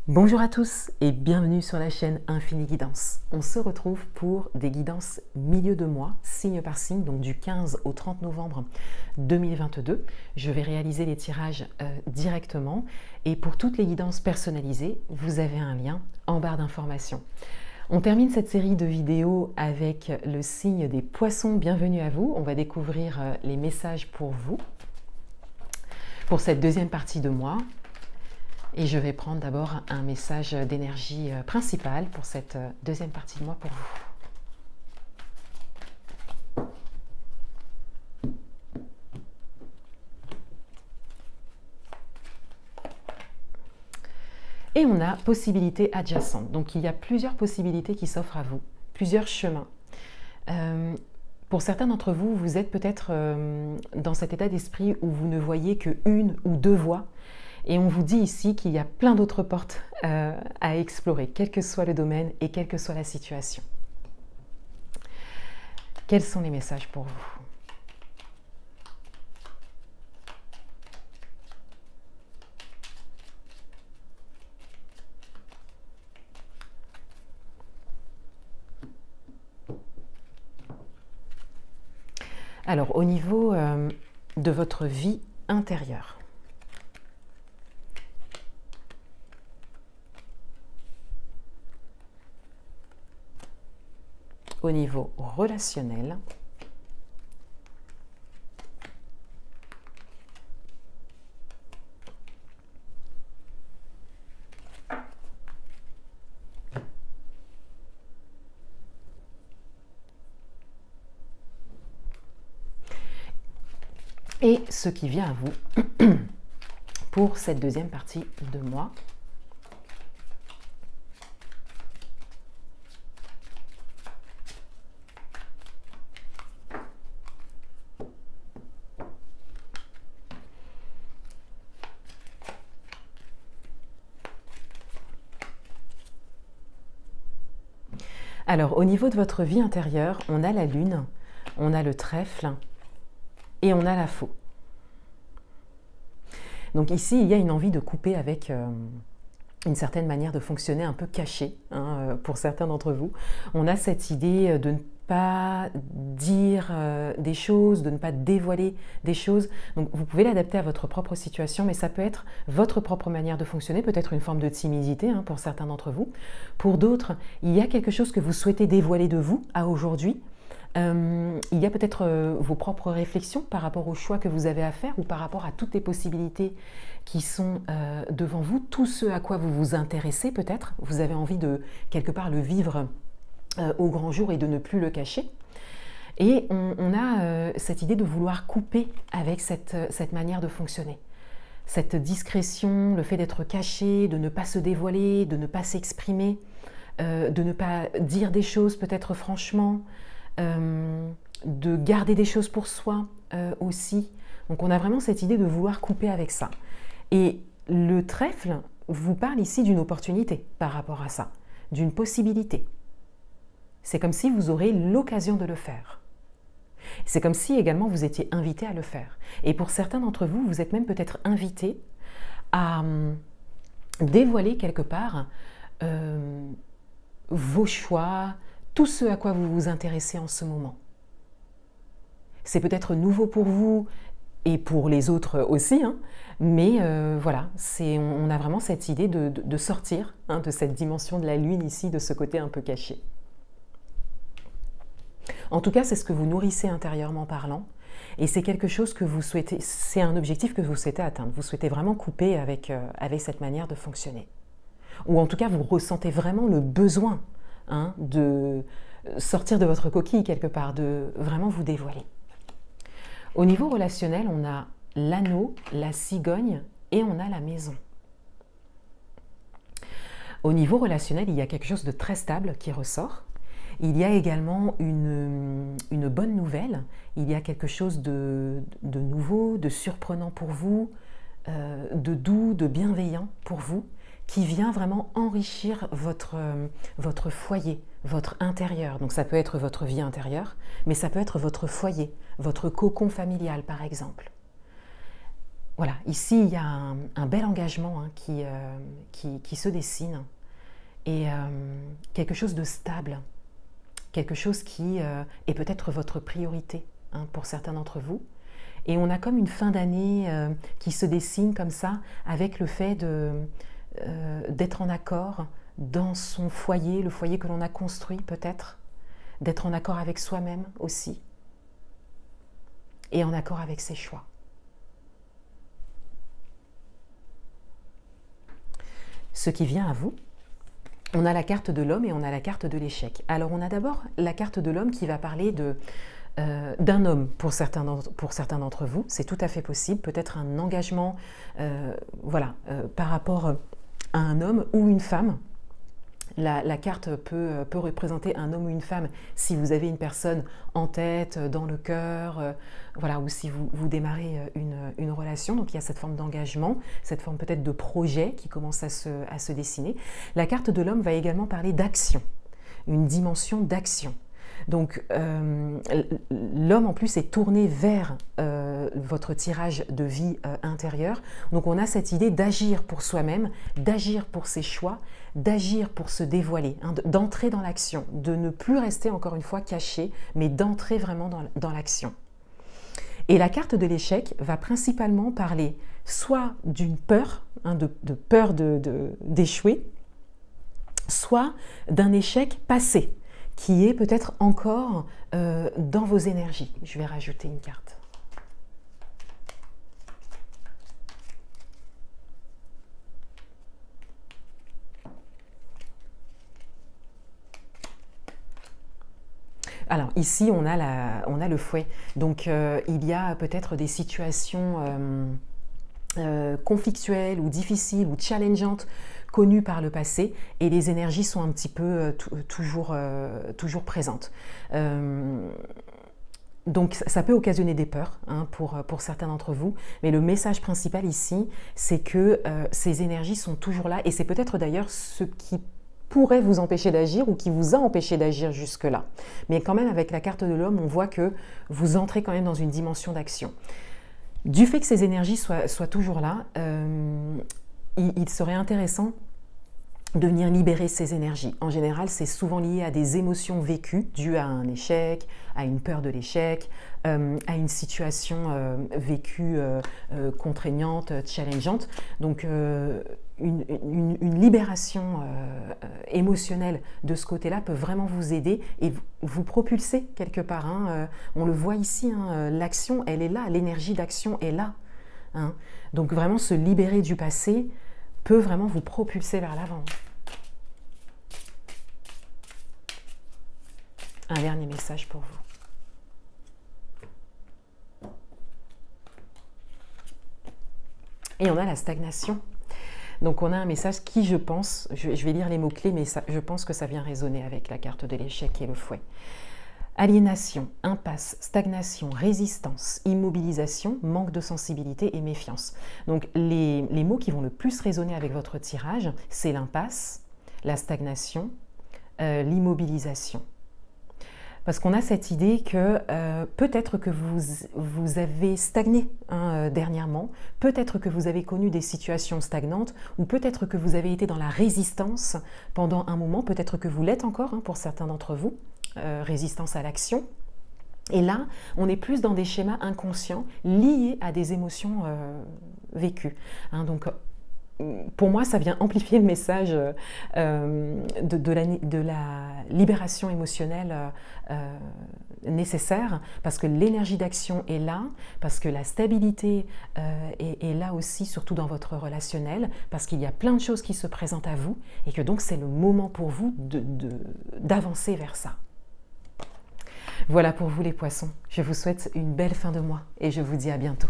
Bonjour à tous et bienvenue sur la chaîne Infini Guidance. On se retrouve pour des guidances milieu de mois, signe par signe, donc du 15 au 30 novembre 2022. Je vais réaliser les tirages directement et pour toutes les guidances personnalisées, vous avez un lien en barre d'informations. On termine cette série de vidéos avec le signe des poissons. Bienvenue à vous. On va découvrir les messages pour vous pour cette deuxième partie de mois. Et je vais prendre d'abord un message d'énergie principal pour cette deuxième partie de mois pour vous. Et on a possibilité adjacente. Donc il y a plusieurs possibilités qui s'offrent à vous, plusieurs chemins. Pour certains d'entre vous, vous êtes peut-être dans cet état d'esprit où vous ne voyez qu'une ou deux voies. Et on vous dit ici qu'il y a plein d'autres portes à explorer, quel que soit le domaine et quelle que soit la situation. Quels sont les messages pour vous ? Alors, au niveau de votre vie intérieure, au niveau relationnel, et ce qui vient à vous pour cette deuxième partie de mois. Alors, au niveau de votre vie intérieure, on a la lune, on a le trèfle et on a la faux. Donc ici, il y a une envie de couper avec une certaine manière de fonctionner un peu cachée, hein, pour certains d'entre vous. On a cette idée de ne pas dire des choses, de ne pas dévoiler des choses. Donc vous pouvez l'adapter à votre propre situation, mais ça peut être votre propre manière de fonctionner, peut-être une forme de timidité, hein, pour certains d'entre vous. Pour d'autres, il y a quelque chose que vous souhaitez dévoiler de vous à aujourd'hui. Il y a peut-être vos propres réflexions par rapport aux choix que vous avez à faire ou par rapport à toutes les possibilités qui sont devant vous, tout ce à quoi vous vous intéressez peut-être. Vous avez envie de quelque part le vivre au grand jour et de ne plus le cacher. Et on a cette idée de vouloir couper avec cette manière de fonctionner. Cette discrétion, le fait d'être caché, de ne pas se dévoiler, de ne pas s'exprimer, de ne pas dire des choses peut-être franchement, de garder des choses pour soi aussi. Donc on a vraiment cette idée de vouloir couper avec ça. Et le trèfle vous parle ici d'une opportunité par rapport à ça, d'une possibilité. C'est comme si vous aurez l'occasion de le faire. C'est comme si également vous étiez invité à le faire. Et pour certains d'entre vous, vous êtes même peut-être invité à dévoiler quelque part vos choix, tout ce à quoi vous vous intéressez en ce moment. C'est peut-être nouveau pour vous et pour les autres aussi, hein, mais voilà, on a vraiment cette idée de sortir, hein, de cette dimension de la lune ici, de ce côté un peu caché. En tout cas, c'est ce que vous nourrissez intérieurement parlant, et c'est quelque chose que vous souhaitez, c'est un objectif que vous souhaitez atteindre. Vous souhaitez vraiment couper avec cette manière de fonctionner. Ou en tout cas, vous ressentez vraiment le besoin, hein, de sortir de votre coquille quelque part, de vraiment vous dévoiler. Au niveau relationnel, on a l'anneau, la cigogne et on a la maison. Au niveau relationnel, il y a quelque chose de très stable qui ressort. Il y a également une bonne nouvelle, il y a quelque chose de nouveau, de surprenant pour vous, de doux, de bienveillant pour vous, qui vient vraiment enrichir votre foyer, votre intérieur. Donc ça peut être votre vie intérieure, mais ça peut être votre foyer, votre cocon familial par exemple. Voilà, ici il y a un bel engagement hein, qui se dessine et quelque chose de stable, quelque chose qui est peut-être votre priorité hein, pour certains d'entre vous. Et on a comme une fin d'année qui se dessine comme ça avec le fait d'être en accord dans son foyer, le foyer que l'on a construit peut-être, d'être en accord avec soi-même aussi et en accord avec ses choix. Ce qui vient à vous, on a la carte de l'homme et on a la carte de l'échec. Alors on a d'abord la carte de l'homme qui va parler d'un homme pour certains d'entre vous, c'est tout à fait possible, peut-être un engagement par rapport à un homme ou une femme. La carte peut représenter un homme ou une femme si vous avez une personne en tête, dans le cœur, ou si vous démarrez une relation. Donc il y a cette forme d'engagement, cette forme peut-être de projet qui commence à se dessiner. La carte de l'homme va également parler d'action, une dimension d'action. Donc l'homme en plus est tourné vers votre tirage de vie intérieure. Donc on a cette idée d'agir pour soi-même, d'agir pour ses choix, d'agir pour se dévoiler, hein, d'entrer dans l'action, de ne plus rester encore une fois caché, mais d'entrer vraiment dans l'action. Et la carte de l'échec va principalement parler soit d'une peur, hein, de peur d'échouer, soit d'un échec passé, qui est peut-être encore dans vos énergies. Je vais rajouter une carte. Alors ici, on a le fouet. Donc il y a peut-être des situations conflictuelles ou difficiles ou challengeantes connues par le passé et les énergies sont un petit peu toujours présentes. Donc ça peut occasionner des peurs hein, pour certains d'entre vous, mais le message principal ici, c'est que ces énergies sont toujours là et c'est peut-être d'ailleurs ce qui pourrait vous empêcher d'agir ou qui vous a empêché d'agir jusque-là. Mais quand même, avec la carte de l'homme, on voit que vous entrez quand même dans une dimension d'action. Du fait que ces énergies soient toujours là, il serait intéressant de venir libérer ces énergies. En général, c'est souvent lié à des émotions vécues dues à un échec, à une peur de l'échec, à une situation vécue contraignante, challengeante. Donc, une libération émotionnelle de ce côté-là peut vraiment vous aider et vous propulser quelque part. Hein. On le voit ici, hein, l'action, elle est là, l'énergie d'action est là. Hein. Donc, vraiment, se libérer du passé peut vraiment vous propulser vers l'avant. Un dernier message pour vous. Et on a la stagnation. Donc on a un message qui, je pense, je vais lire les mots-clés, mais je pense que ça vient résonner avec la carte de l'échec et le fouet. Aliénation, impasse, stagnation, résistance, immobilisation, manque de sensibilité et méfiance. Donc les mots qui vont le plus résonner avec votre tirage, c'est l'impasse, la stagnation, l'immobilisation. Parce qu'on a cette idée que peut-être que vous avez stagné hein, dernièrement, peut-être que vous avez connu des situations stagnantes, ou peut-être que vous avez été dans la résistance pendant un moment, peut-être que vous l'êtes encore hein, pour certains d'entre vous. Résistance à l'action. Et là, on est plus dans des schémas inconscients liés à des émotions vécues. Donc, pour moi, ça vient amplifier le message de la libération émotionnelle nécessaire, parce que l'énergie d'action est là, parce que la stabilité est là aussi, surtout dans votre relationnel, parce qu'il y a plein de choses qui se présentent à vous, et que donc c'est le moment pour vous d'avancer vers ça. Voilà pour vous les poissons. Je vous souhaite une belle fin de mois et je vous dis à bientôt.